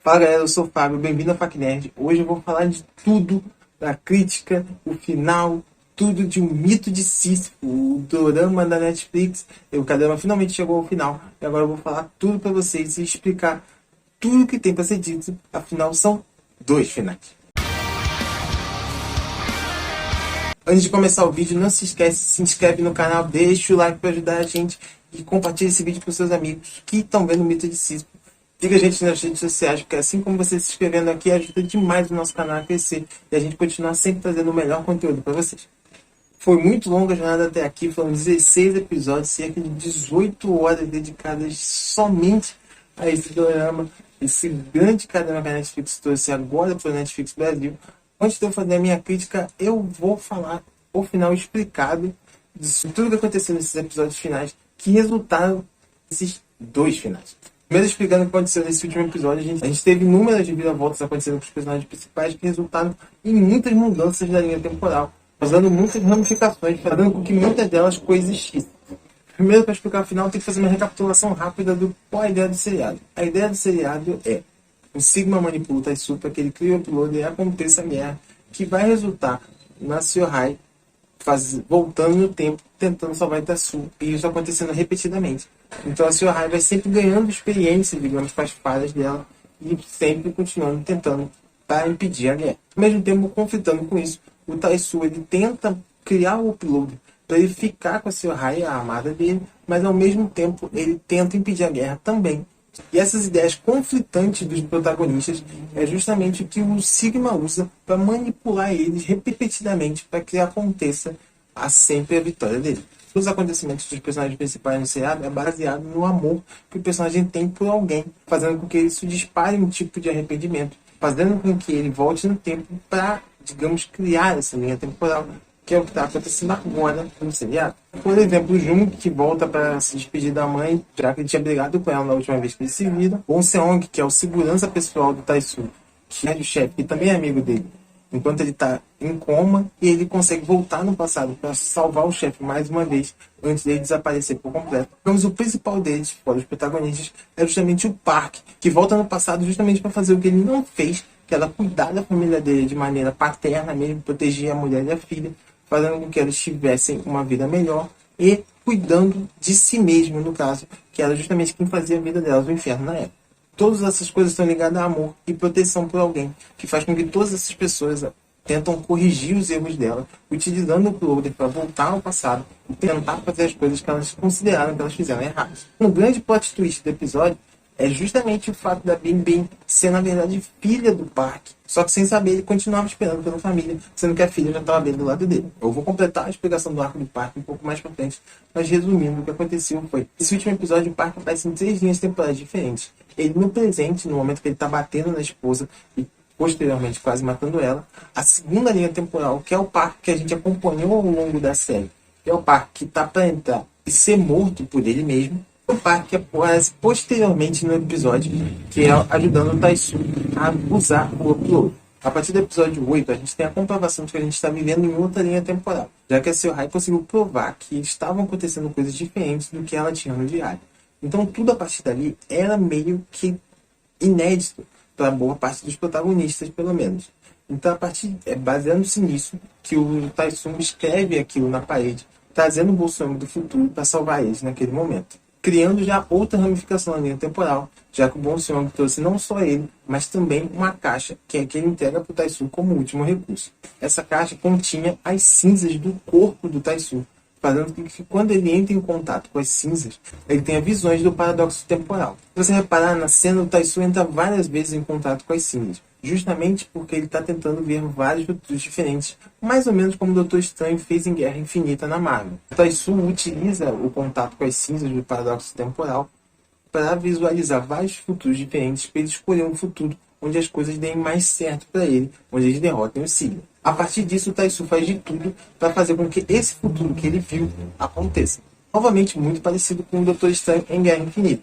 Fala galera, eu sou o Fábio, bem-vindo ao FacNerd. Hoje eu vou falar de tudo, da crítica, o final, tudo de Um Mito de Sísifo, o dorama da Netflix. O Caderma finalmente chegou ao final e agora eu vou falar tudo pra vocês e explicar tudo que tem pra ser dito. Afinal, são 2 finais. Antes de começar o vídeo, não se esquece, se inscreve no canal, deixa o like para ajudar a gente e compartilha esse vídeo com seus amigos que estão vendo o Mito de Sísifo. Siga a gente nas redes sociais, porque assim como você se inscrevendo aqui, ajuda demais o nosso canal a crescer e a gente continuar sempre trazendo o melhor conteúdo para vocês. Foi muito longa a jornada até aqui, foram 16 episódios, cerca de 18 horas dedicadas somente a esse dorama, esse grande caderno que a Netflix trouxe agora para o Netflix Brasil. Antes de eu fazer a minha crítica, eu vou falar o final explicado de tudo que aconteceu nesses episódios finais que resultaram nesses 2 finais. Primeiro explicando o que aconteceu nesse último episódio, a gente teve inúmeras reviravoltas acontecendo com os personagens principais que resultaram em muitas mudanças da linha temporal, causando muitas ramificações, fazendo com que muitas delas coexistissem. Primeiro, para explicar o final, tem que fazer uma recapitulação rápida do qual é a ideia do seriado. A ideia do seriado é: o Sigma manipula o Taisu para que ele crie o uploader e aconteça a guerra, que vai resultar na Siohei voltando no tempo, tentando salvar Itaçu, e isso acontecendo repetidamente. Então a Siohei vai sempre ganhando experiência, digamos, com as falhas dela, e sempre continuando tentando para impedir a guerra. Ao mesmo tempo, conflitando com isso, o Taisu ele tenta criar o uploader para ele ficar com a Siohei, a amada dele, mas ao mesmo tempo ele tenta impedir a guerra também. E essas ideias conflitantes dos protagonistas é justamente o que o Sigma usa para manipular eles repetidamente para que aconteça sempre a vitória dele. Os acontecimentos dos personagens principais no seriado é baseado no amor que o personagem tem por alguém, fazendo com que isso dispare um tipo de arrependimento, fazendo com que ele volte no tempo para, digamos, criar essa linha temporal, que é o que está acontecendo agora no seriado. Por exemplo, o Jung, que volta para se despedir da mãe, já que ele tinha brigado com ela na última vez que eles se viram. Bong Seong, que é o segurança pessoal do Taisu, que é o chefe e também é amigo dele, enquanto ele está em coma, e ele consegue voltar no passado para salvar o chefe mais uma vez, antes dele desaparecer por completo. Mas o principal deles, fora os protagonistas, é justamente o Park, que volta no passado justamente para fazer o que ele não fez, que era cuidar da família dele de maneira paterna mesmo, proteger a mulher e a filha, fazendo com que elas tivessem uma vida melhor e cuidando de si mesmo, no caso, que era justamente quem fazia a vida delas o inferno na época. Todas essas coisas estão ligadas a amor e proteção por alguém, que faz com que todas essas pessoas tentam corrigir os erros dela, utilizando o uploader para voltar ao passado e tentar fazer as coisas que elas consideraram que elas fizeram erradas. Um grande plot twist do episódio é justamente o fato da Bin Bin ser, na verdade, filha do Park. Só que sem saber, ele continuava esperando pela família, sendo que a filha já estava bem do lado dele. Eu vou completar a explicação do arco do Park um pouco mais pra frente, mas resumindo, o que aconteceu foi: esse último episódio, o Park aparece em 3 linhas temporais diferentes. Ele no presente, no momento que ele está batendo na esposa e posteriormente quase matando ela. A segunda linha temporal, que é o Park que a gente acompanhou ao longo da série, que é o Park que está para entrar e ser morto por ele mesmo. O Park que aparece posteriormente no episódio, que é ajudando o Taisu a usar o upload. A partir do episódio 8, a gente tem a comprovação de que a gente está vivendo em outra linha temporal, já que a Siohei conseguiu provar que estavam acontecendo coisas diferentes do que ela tinha no diário. Então tudo a partir dali era meio que inédito para boa parte dos protagonistas, pelo menos. Então, a partir baseando-se nisso, que o Taisu escreve aquilo na parede, trazendo o Bolsonaro do futuro para salvar eles naquele momento, criando já outra ramificação na linha temporal, já que o Bong Seong trouxe não só ele, mas também uma caixa, que é que ele entrega para o Taisu como último recurso. Essa caixa continha as cinzas do corpo do Taisu, fazendo com que quando ele entra em contato com as cinzas, ele tenha visões do paradoxo temporal. Se você reparar na cena, o Taisu entra várias vezes em contato com as cinzas, justamente porque ele está tentando ver vários futuros diferentes, mais ou menos como o Doutor Estranho fez em Guerra Infinita na Marvel. O Taisu utiliza o contato com as cinzas do paradoxo temporal para visualizar vários futuros diferentes, para ele escolher um futuro onde as coisas deem mais certo para ele, onde eles derrotem o Sigma. A partir disso, o Taisu faz de tudo para fazer com que esse futuro que ele viu aconteça. Novamente, muito parecido com o Doutor Estranho em Guerra Infinita.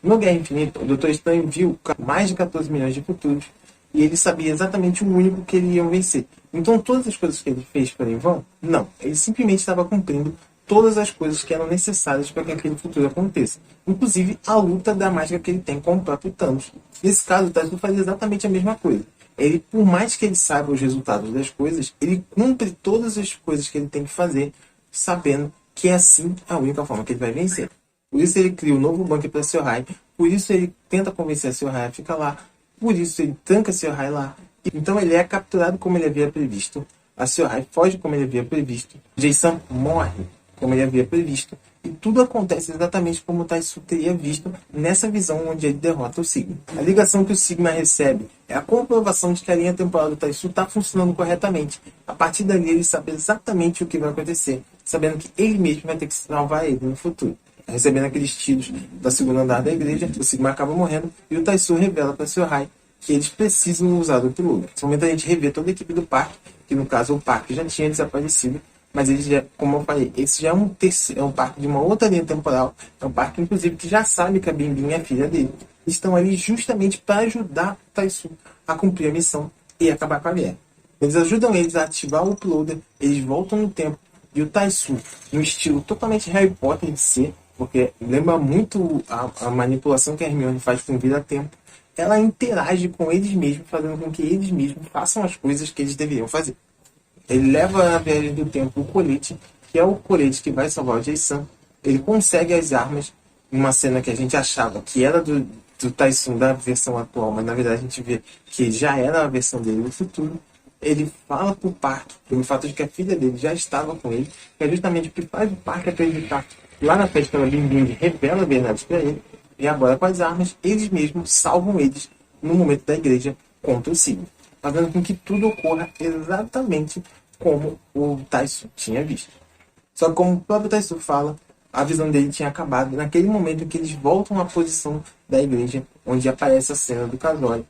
No Guerra Infinita, o Doutor Estranho viu mais de 14 milhões de futuros e ele sabia exatamente o único que ele ia vencer. Então, todas as coisas que ele fez foram em vão? Não. Ele simplesmente estava cumprindo todas as coisas que eram necessárias para que aquele futuro aconteça. Inclusive a luta dramática que ele tem com o próprio Thanos. Nesse caso, o Taisu faz exatamente a mesma coisa. Ele, por mais que ele saiba os resultados das coisas, ele cumpre todas as coisas que ele tem que fazer, sabendo que é assim a única forma que ele vai vencer. Por isso ele cria um novo bunker para Seorai, por isso ele tenta convencer a Seorai a ficar lá, por isso ele tranca a Seorai lá. Então ele é capturado como ele havia previsto, a Seorai foge como ele havia previsto, Jason morre como ele havia previsto, e tudo acontece exatamente como o Taisu teria visto nessa visão onde ele derrota o Sigma. A ligação que o Sigma recebe é a comprovação de que a linha temporal do Taisu está funcionando corretamente. A partir dali ele sabe exatamente o que vai acontecer, sabendo que ele mesmo vai ter que salvar ele no futuro. Recebendo aqueles tiros da segunda andar da igreja, o Sigma acaba morrendo e o Taisu revela para Seorai que eles precisam usar o piloto. Nesse momento a gente revê toda a equipe do parque, que no caso o parque já tinha desaparecido, mas ele já, como eu falei, esse já é um parque de uma outra linha temporal, é um parque inclusive que já sabe que a Bingbing é filha dele. Estão ali justamente para ajudar o Taisu a cumprir a missão e acabar com a guerra. Eles ajudam eles a ativar o uploader, eles voltam no tempo, e o Taisu, no estilo totalmente Harry Potter de ser, porque lembra muito a manipulação que a Hermione faz com vira-tempo, ela interage com eles mesmos, fazendo com que eles mesmos façam as coisas que eles deveriam fazer. Ele leva na viagem do tempo o colete, que é o colete que vai salvar o Jason. Ele consegue as armas, uma cena que a gente achava que era do Taisun da versão atual, mas na verdade a gente vê que já era a versão dele no futuro. Ele fala pro parque, pelo fato de que a filha dele já estava com ele, que é justamente o que faz o parque acreditar. Lá na festa da Bingbing revela a verdade para ele, e agora com as armas, eles mesmos salvam eles no momento da igreja contra o Sigma, fazendo com que tudo ocorra exatamente como o Taisu tinha visto. Só que como o próprio Taisu fala, a visão dele tinha acabado naquele momento em que eles voltam à posição da igreja, onde aparece a cena do casório.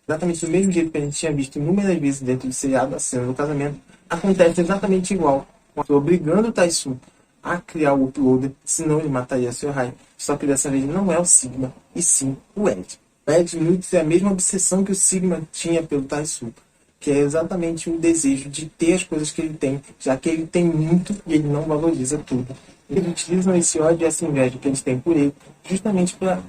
Exatamente do mesmo jeito que a gente tinha visto inúmeras vezes dentro do seriado, a cena do casamento, acontece exatamente igual, obrigando o Taisu a criar o uploader, senão ele mataria a Seorai. Só que dessa vez não é o Sigma, e sim o Ed. O Ed nutre a mesma obsessão que o Sigma tinha pelo Taisu, que é exatamente o desejo de ter as coisas que ele tem, já que ele tem muito e ele não valoriza tudo. Eles utilizam esse ódio e essa inveja que eles têm por ele, justamente para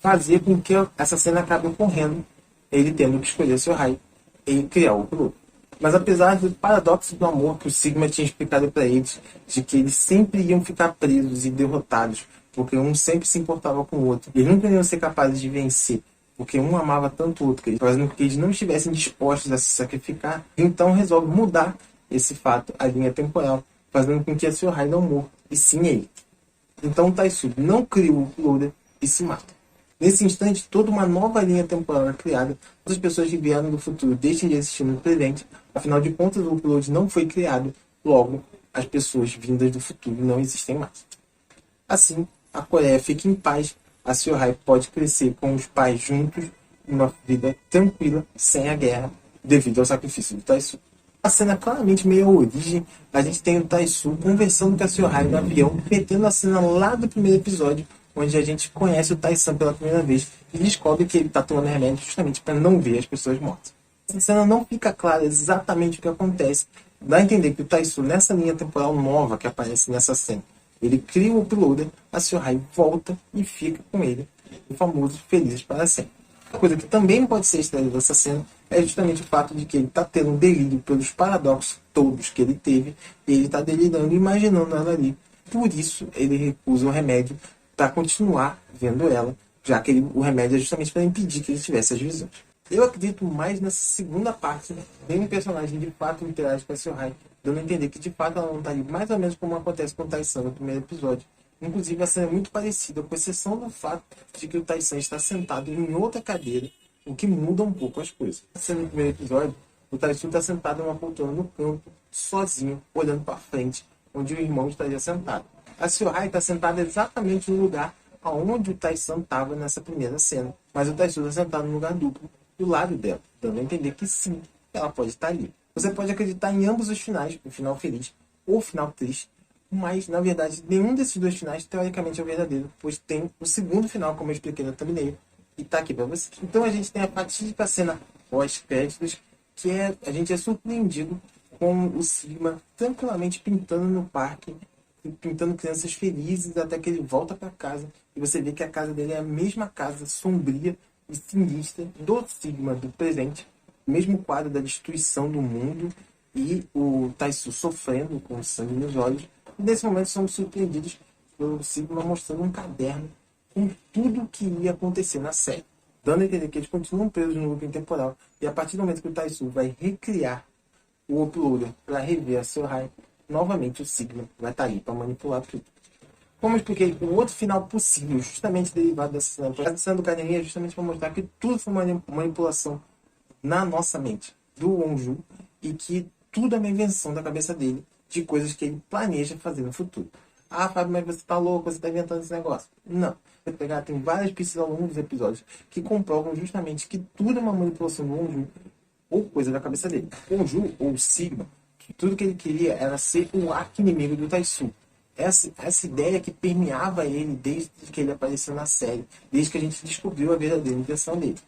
fazer com que essa cena acabe ocorrendo, ele tendo que escolher seu raio e criar o uploader. Mas apesar do paradoxo do amor que o Sigma tinha explicado para eles, de que eles sempre iam ficar presos e derrotados, porque um sempre se importava com o outro, e nunca iam ser capazes de vencer, porque um amava tanto o outro, fazendo com que eles não estivessem dispostos a se sacrificar, então resolve mudar esse fato, a linha temporal, fazendo com que a Seorai não morra, e sim ele. Então o Taisu não cria o uploader e se mata. Nesse instante, toda uma nova linha temporal é criada. As pessoas que vieram do futuro deixam de existir no presente. Afinal de contas, o upload não foi criado. Logo, as pessoas vindas do futuro não existem mais. Assim, a Coreia fica em paz. A Seorai pode crescer com os pais juntos, uma vida tranquila, sem a guerra, devido ao sacrifício do Taisu. A cena claramente meio a origem. A gente tem o Taisu conversando com a Seorai no avião, metendo a cena lá do primeiro episódio, onde a gente conhece o Taisan pela primeira vez e descobre que ele está tomando remédio justamente para não ver as pessoas mortas. Essa cena não fica clara exatamente o que acontece. Dá a entender que o Taisu, nessa linha temporal nova que aparece nessa cena, ele cria o uploader, a Seorai volta e fica com ele, o famoso Felizes para Sempre. A coisa que também pode ser extraída dessa cena é justamente o fato de que ele está tendo um delírio pelos paradoxos todos que ele teve, e ele está delirando, imaginando ela ali. Por isso, ele recusa o remédio para continuar vendo ela, já que o remédio é justamente para impedir que ele tivesse as visões. Eu acredito mais nessa segunda parte, tem um personagem de fato interage com a Seorai, dando a entender que de fato ela não está ali, mais ou menos como acontece com o Taisan no primeiro episódio. Inclusive a cena é muito parecida, com exceção do fato de que o Taisan está sentado em outra cadeira, o que muda um pouco as coisas. Na cena do primeiro episódio, o Taisan está sentado em uma poltrona no campo, sozinho, olhando para frente, onde o irmão estaria sentado. A Seorai está sentada exatamente no lugar onde o Taisan estava nessa primeira cena. Mas o Taisu está sentado no lugar duplo, do lado dela, dando a entender que sim, ela pode estar ali. Você pode acreditar em ambos os finais, o final feliz ou o final triste, mas, na verdade, nenhum desses dois finais, teoricamente, é o verdadeiro, pois tem o segundo final, como eu expliquei no thumbnail, e está aqui para você. Então a gente tem a fatídica cena pós-créditos, que a gente é surpreendido com o Sigma tranquilamente pintando no parque, pintando crianças felizes até que ele volta para casa e você vê que a casa dele é a mesma casa sombria e sinistra do Sigma do presente, o mesmo quadro da destruição do mundo e o Taisu sofrendo com sangue nos olhos. E nesse momento somos surpreendidos pelo Sigma mostrando um caderno com tudo o que ia acontecer na série, dando a entender que eles continuam presos no looping temporal, e a partir do momento que o Taisu vai recriar o uploader para rever a seu raio, novamente o Sigma vai estar aí para manipular tudo. Como eu expliquei, o outro final possível, justamente derivado dessa cena, a cena do caderninho é justamente para mostrar que tudo foi uma manipulação na nossa mente do Wonju e que tudo é uma invenção da cabeça dele de coisas que ele planeja fazer no futuro. Ah, Fábio, mas você tá louco, você tá inventando esse negócio. Não. Você pegar, tem várias pistas ao longo dos episódios que comprovam justamente que tudo é uma manipulação do Wonju ou coisa da cabeça dele. O Wonju, ou Sigma, que tudo que ele queria era ser o arqui-inimigo do Taisu. Essa ideia que permeava ele desde que ele apareceu na série, desde que a gente descobriu a verdadeira intenção dele.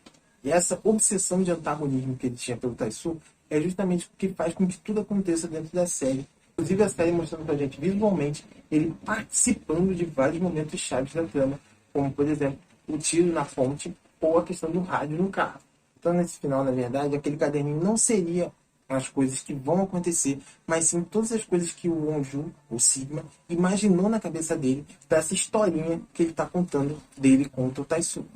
E essa obsessão de antagonismo que ele tinha pelo Taisu é justamente o que faz com que tudo aconteça dentro da série. Inclusive a série mostrando pra gente visualmente ele participando de vários momentos chaves da trama, como por exemplo o tiro na fonte ou a questão do rádio no carro. Então nesse final, na verdade, aquele caderninho não seria as coisas que vão acontecer, mas sim todas as coisas que o Wonju, o Sigma, imaginou na cabeça dele para essa historinha que ele está contando dele contra o Taisu.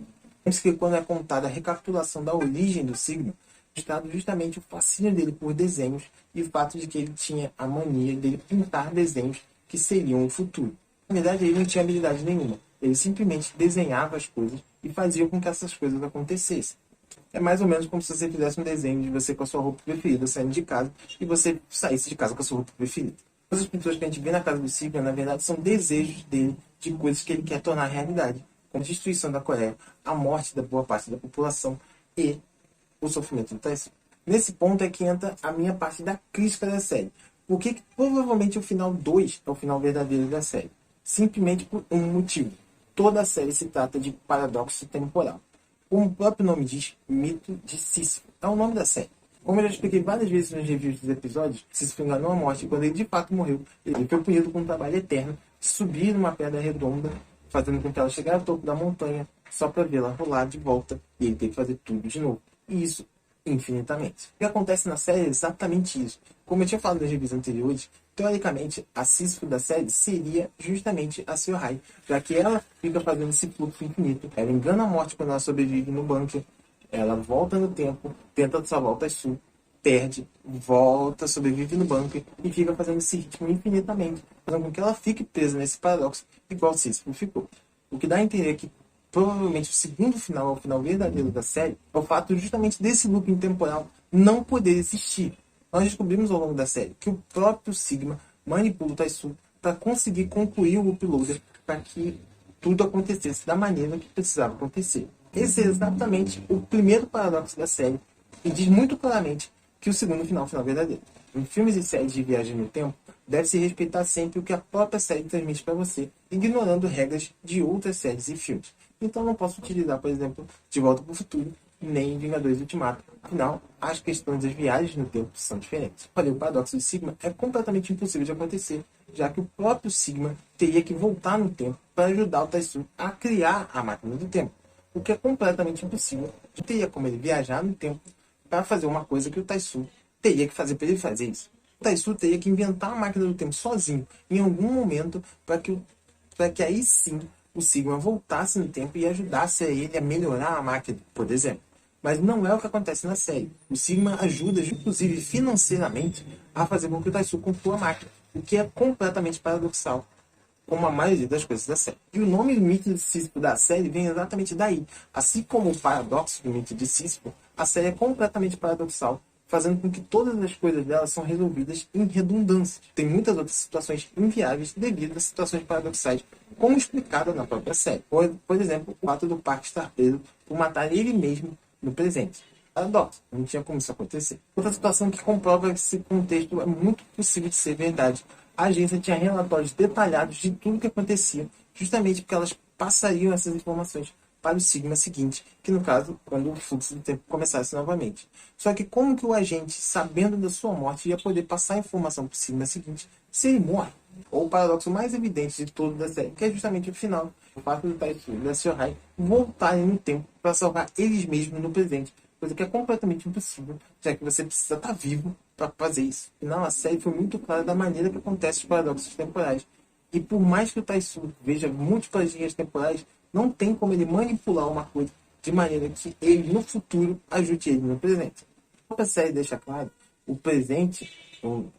Penso que quando é contada a recapitulação da origem do Sigma, mostrado justamente o fascínio dele por desenhos e o fato de que ele tinha a mania dele pintar desenhos que seriam o futuro. Na verdade, ele não tinha habilidade nenhuma. Ele simplesmente desenhava as coisas e fazia com que essas coisas acontecessem. É mais ou menos como se você fizesse um desenho de você com a sua roupa preferida saindo de casa e você saísse de casa com a sua roupa preferida. As pinturas que a gente vê na casa do Sigma, na verdade, são desejos dele de coisas que ele quer tornar realidade, como a destruição da Coreia, a morte da boa parte da população e o sofrimento do Taisu. Nesse ponto é que entra a minha parte da crítica da série. Porque provavelmente o final 2 é o final verdadeiro da série. Simplesmente por um motivo. Toda a série se trata de paradoxo temporal. Como o próprio nome diz, Mito de Sísifo é o nome da série. Como eu já expliquei várias vezes nos reviews dos episódios, Sísifo enganou a morte e quando ele de fato morreu, ele foi punido com um trabalho eterno de subir numa pedra redonda, fazendo com que ela chegasse ao topo da montanha, só para vê-la rolar de volta e ele ter que fazer tudo de novo. E isso infinitamente. O que acontece na série é exatamente isso. Como eu tinha falado nas reviews anteriores, teoricamente, a Sísifo da série seria justamente a Seohai, já que ela fica fazendo esse fluxo infinito. Ela engana a morte quando ela sobrevive no bunker, ela volta no tempo, tenta salvar o Taisu, perde, volta, sobrevive no bunker e fica fazendo esse ritmo infinitamente, fazendo com que ela fique presa nesse paradoxo, igual Sísifo ficou. O que dá a entender que provavelmente o segundo final, o final verdadeiro da série, é o fato justamente desse looping temporal não poder existir. Nós descobrimos ao longo da série que o próprio Sigma manipula o Taisu para conseguir concluir o uploader para que tudo acontecesse da maneira que precisava acontecer. Esse é exatamente o primeiro paradoxo da série e diz muito claramente que o segundo final é o final verdadeiro. Em filmes e séries de viagem no tempo, deve-se respeitar sempre o que a própria série transmite para você, ignorando regras de outras séries e filmes. Então não posso utilizar, por exemplo, De Volta para o Futuro, nem Vingadores Ultimato. Afinal, as questões das viagens no tempo são diferentes. Olha, o paradoxo de Sigma é completamente impossível de acontecer, já que o próprio Sigma teria que voltar no tempo para ajudar o Taisu a criar a máquina do tempo, o que é completamente impossível. Não teria como ele viajar no tempo para fazer uma coisa que o Taisu teria que fazer para ele fazer isso. O Taisu teria que inventar a máquina do tempo sozinho, em algum momento, para que aí sim o Sigma voltasse no tempo e ajudasse a ele a melhorar a máquina, por exemplo. Mas não é o que acontece na série. O Sigma ajuda, inclusive financeiramente, a fazer com que o Taisu conclua a máquina, o que é completamente paradoxal, como a maioria das coisas da série. E o nome do mito de Sísifo da série vem exatamente daí. Assim como o paradoxo do mito de Sísifo, a série é completamente paradoxal, fazendo com que todas as coisas dela são resolvidas em redundância. Tem muitas outras situações inviáveis devido a situações paradoxais, como explicado na própria série. Por exemplo, o fato do Park estar preso por matar ele mesmo no presente. Paradoxo, não tinha como isso acontecer. Outra situação que comprova que esse contexto é muito possível de ser verdade. A agência tinha relatórios detalhados de tudo que acontecia, justamente porque elas passariam essas informações para o Sigma seguinte, que no caso, quando o fluxo do tempo começasse novamente. Só que como que o agente, sabendo da sua morte, ia poder passar a informação para o Sigma seguinte se ele morre? ou o paradoxo mais evidente de todo da série, que é justamente o final. O fato do Taisu e da Siohai voltarem no tempo para salvar eles mesmos no presente. Coisa que é completamente impossível, já que você precisa estar vivo para fazer isso. Afinal, a série foi muito clara da maneira que acontece os paradoxos temporais. E por mais que o Taisu veja múltiplas linhas temporais, não tem como ele manipular uma coisa de maneira que ele, no futuro, ajude ele no presente. A própria série deixa claro, o presente ou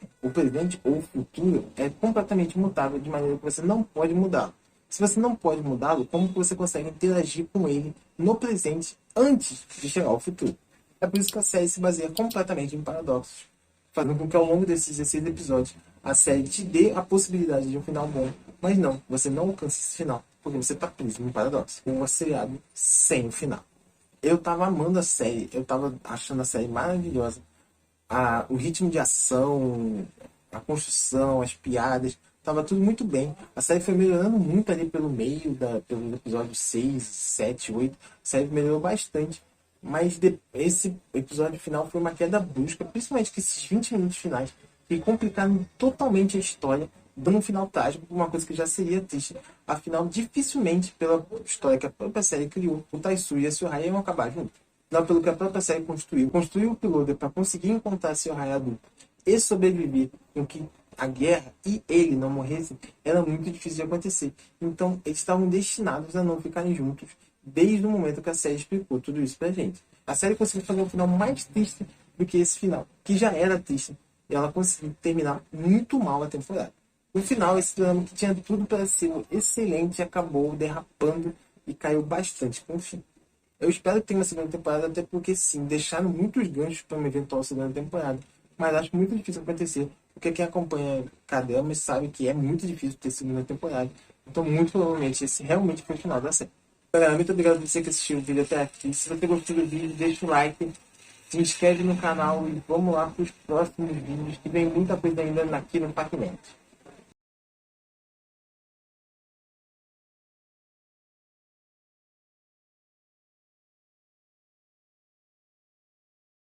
o futuro é completamente mutável de maneira que você não pode mudá-lo. Se você não pode mudá-lo, como que você consegue interagir com ele no presente antes de chegar ao futuro? É por isso que a série se baseia completamente em paradoxos, fazendo com que ao longo desses 16 episódios a série te dê a possibilidade de um final bom, mas não, você não alcança esse final, porque você está preso num paradoxo, um seriado sem o final. Eu tava amando a série, eu tava achando a série maravilhosa, o ritmo de ação, a construção, as piadas, tava tudo muito bem. A série foi melhorando muito ali pelo meio, pelo episódio 6 7 8 A série melhorou bastante. Mas esse episódio final foi uma queda brusca, principalmente que esses 20 minutos finais, que complicaram totalmente a história, dando um final trágico para uma coisa que já seria triste. Afinal, dificilmente, pela história que a própria série criou, o Taisu e a Siohai iam acabar juntos. Não pelo que a própria série construiu o piloto para conseguir encontrar seu raio adulto e sobreviver com que a guerra e ele não morressem, era muito difícil de acontecer. Então, eles estavam destinados a não ficarem juntos desde o momento que a série explicou tudo isso pra gente. A série conseguiu fazer um final mais triste do que esse final, que já era triste. E ela conseguiu terminar muito mal a temporada. No final, esse drama que tinha tudo para ser excelente acabou derrapando e caiu bastante com o fim. Eu espero que tenha uma segunda temporada, até porque sim, deixaram muitos ganchos para uma eventual segunda temporada. Mas acho muito difícil acontecer, porque quem acompanha K-dramas sabe que é muito difícil ter segunda temporada. Então, muito provavelmente, esse realmente foi o final da série. Galera, muito obrigado por você que assistiu o vídeo até aqui. Se você gostou do vídeo, deixa o like, se inscreve no canal e vamos lá para os próximos vídeos, que vem muita coisa ainda aqui no Pac-Man.